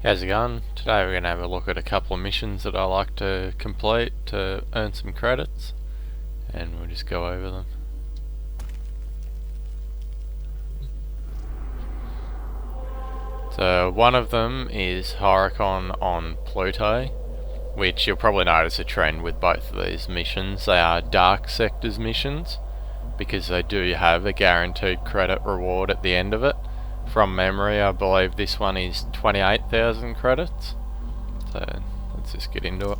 How's it going? Today we're going to have a look at a couple of missions that I like to complete to earn some credits, and we'll just go over them. So one of them is Hurricane on Pluto, which you'll probably notice a trend with both of these missions. They are dark sectors missions because they do have a guaranteed credit reward at the end of it. From memory, I believe this one is 28,000 credits. So let's just get into it.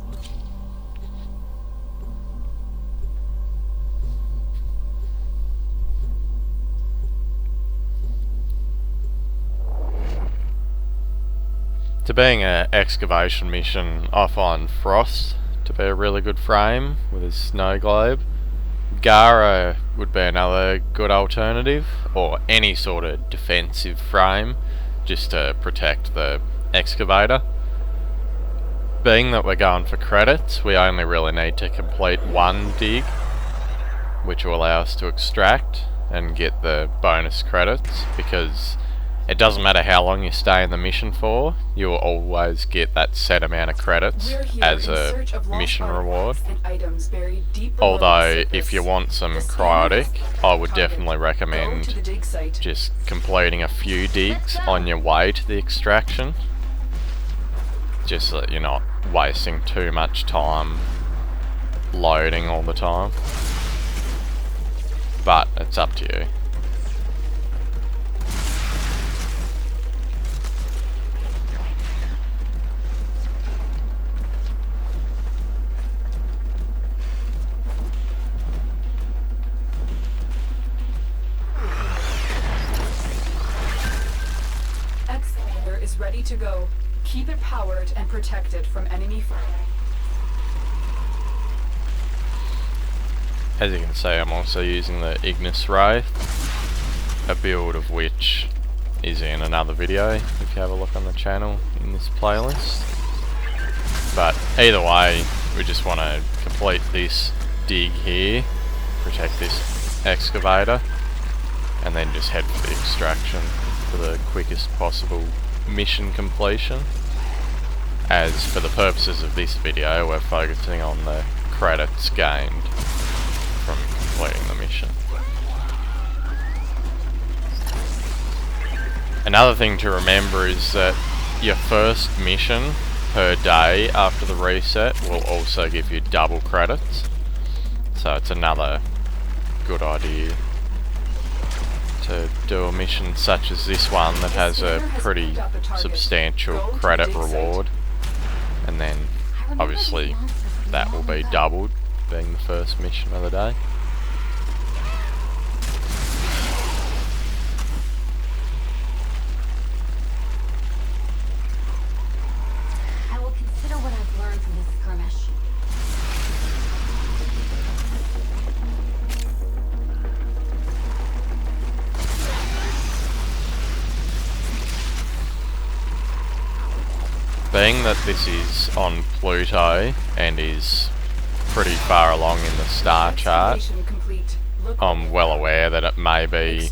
To being an excavation mission, I find Frost to be a really good frame with his snow globe. Gara would be another good alternative, or any sort of defensive frame just to protect the excavator. Being that we're going for credits, we only really need to complete one dig, which will allow us to extract and get the bonus credits, because it doesn't matter how long you stay in the mission for, you will always get that set amount of credits as a mission reward. Although, if you want some cryotic, I would definitely recommend just completing a few digs on your way to the extraction, just so that you're not wasting too much time loading all the time. But it's up to you. Is ready to go. Keep it powered and protected from enemy fire. As you can see, I'm also using the Ignis Wraith, a build of which is in another video if you have a look on the channel in this playlist. But either way, we just want to complete this dig here, protect this excavator, and then just head for the extraction for the quickest possible mission completion. As for the purposes of this video, we're focusing on the credits gained from completing the mission. Another thing to remember is that your first mission per day after the reset will also give you double credits, so it's another good idea to do a mission such as this one that has a pretty substantial credit reward, and then obviously that will be doubled being the first mission of the day. I will consider what I've learned from this skirmish. Being that this is on Pluto and is pretty far along in the star chart, I'm well aware that it may be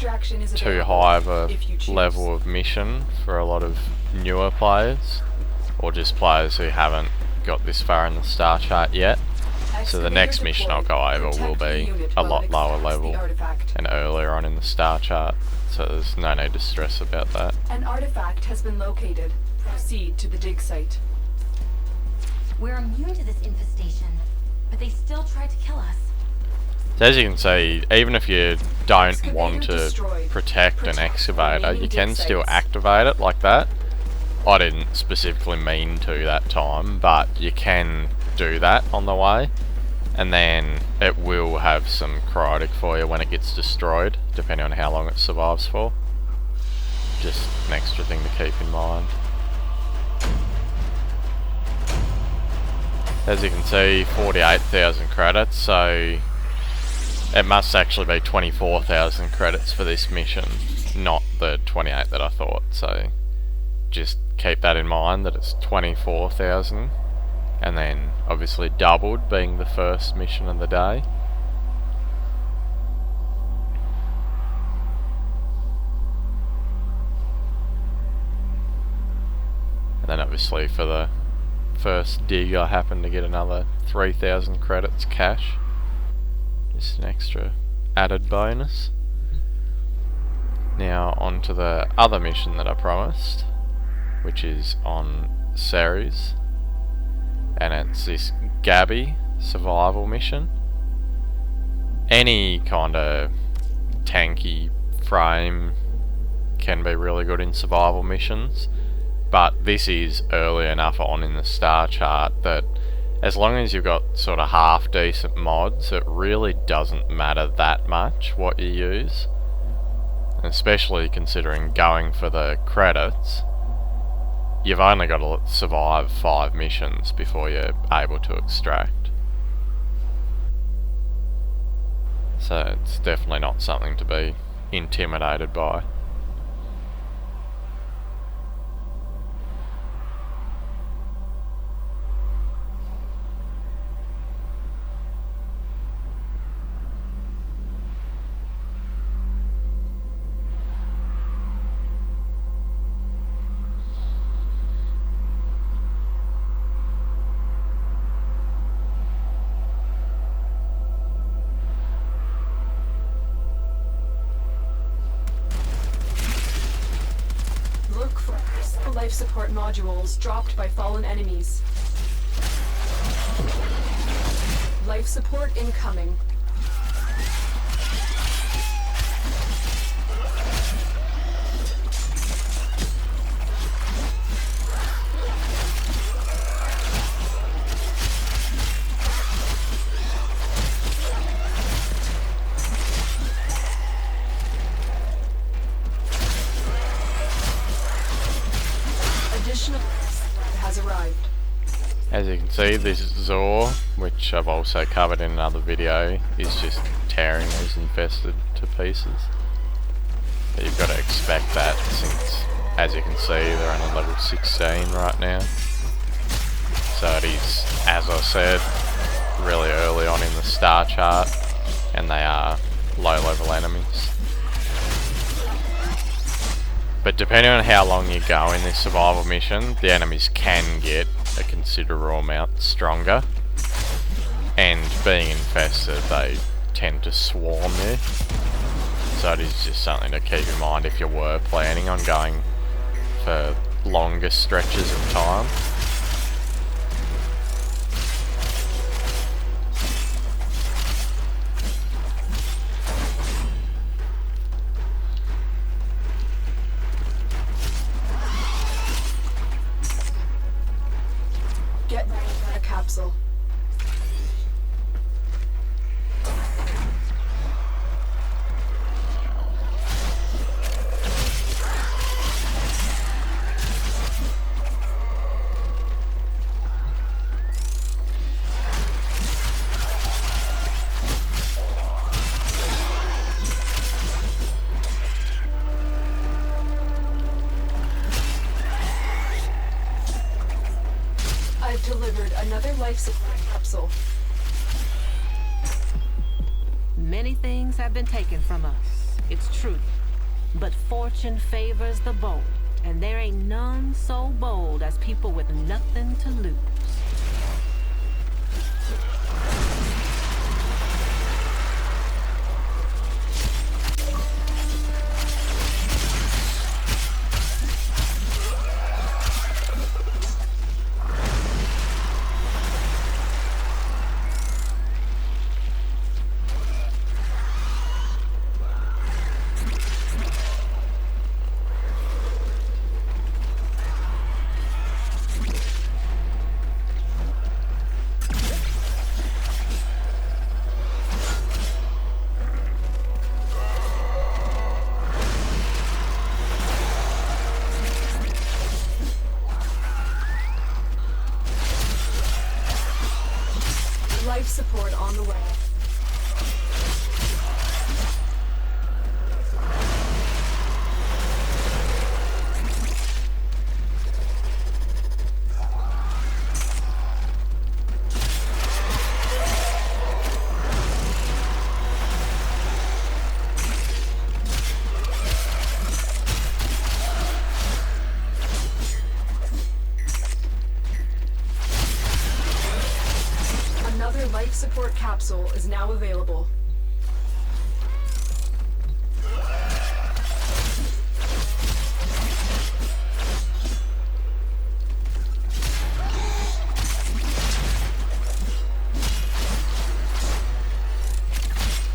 too high of a level of mission for a lot of newer players, or just players who haven't got this far in the star chart yet. So the next mission I'll go over will be a lot lower level and earlier on in the star chart, so there's no need to stress about that. An artifact has been located. Proceed to the dig site. We're immune to this infestation, but they still tried to kill us. So as you can see, even if you don't want to protect an excavator, you can still activate it like that. I didn't specifically mean to that time, but you can do that on the way, and then it will have some cryotic for you when it gets destroyed, depending on how long it survives for. Just an extra thing to keep in mind. As you can see, 48,000 credits, so it must actually be 24,000 credits for this mission, not the 28 that I thought, so just keep that in mind, that it's 24,000, and then obviously doubled being the first mission of the day. then obviously for the first dig I happened to get another 3,000 credits cash. Just an extra added bonus. Now on to the other mission that I promised, which is on Ceres, and it's this Gabby survival mission. Any kind of tanky frame can be really good in survival missions, but this is early enough on in the star chart that as long as you've got sort of half decent mods, it really doesn't matter that much what you use. Especially considering going for the credits, you've only got to survive 5 missions before you're able to extract. So it's definitely not something to be intimidated by. Look for life support modules dropped by fallen enemies. Life support incoming. Additional has arrived. As you can see, this Zor, which I've also covered in another video, is just tearing these infested to pieces. But you've got to expect that since, as you can see, they're on a level 16 right now. So it is, as I said, really early on in the star chart, and they are low level enemies. But depending on how long you go in this survival mission, the enemies can get a considerable amount stronger. And being infested, they tend to swarm you. So it is just something to keep in mind if you were planning on going for longer stretches of time. Get a capsule. I've delivered another life support capsule. Many things have been taken from us, it's true. But fortune favors the bold, and there ain't none so bold as people with nothing to lose. Life support on the way. life support capsule is now available.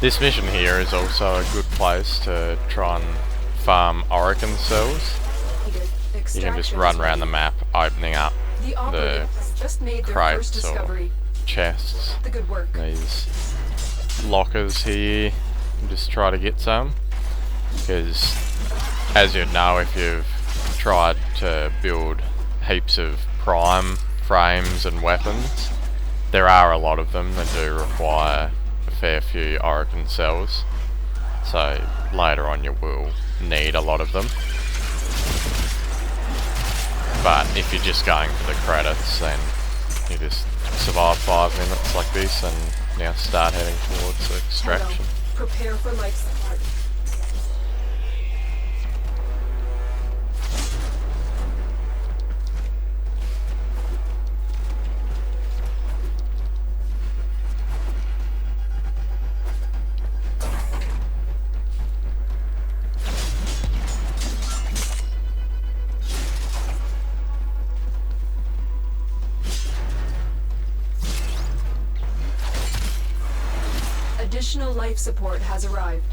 This mission here is also a good place to try and farm Orokin cells. You can just run around the map opening up The the operative has just made their first crates or discovery. chests. The good work. These lockers here, and just try to get some. Because, as you know, if you've tried to build heaps of prime frames and weapons, there are a lot of them that do require a fair few Orokin cells. So later on you will need a lot of them. But if you're just going for the credits, then you just survive 5 minutes like this and now start heading towards extraction. Hello. Prepare for life support. Additional life support has arrived.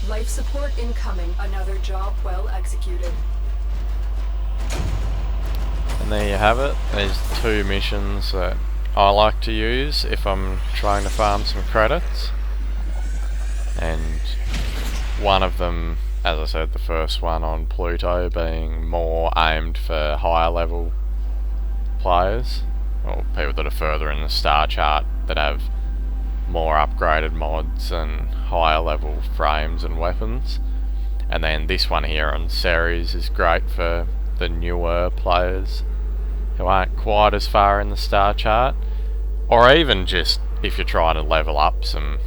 Life support incoming. Another job well executed. And there you have it. There's 2 missions that I like to use if I'm trying to farm some credits. And one of them, as I said, the first one on Pluto, being more aimed for higher level players, or people that are further in the star chart that have more upgraded mods and higher level frames and weapons. And then this one here on Ceres is great for the newer players who aren't quite as far in the star chart, or even just if you're trying to level up some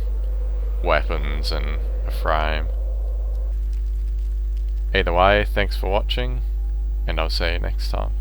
weapons and a frame. Either way, thanks for watching, and I'll see you next time.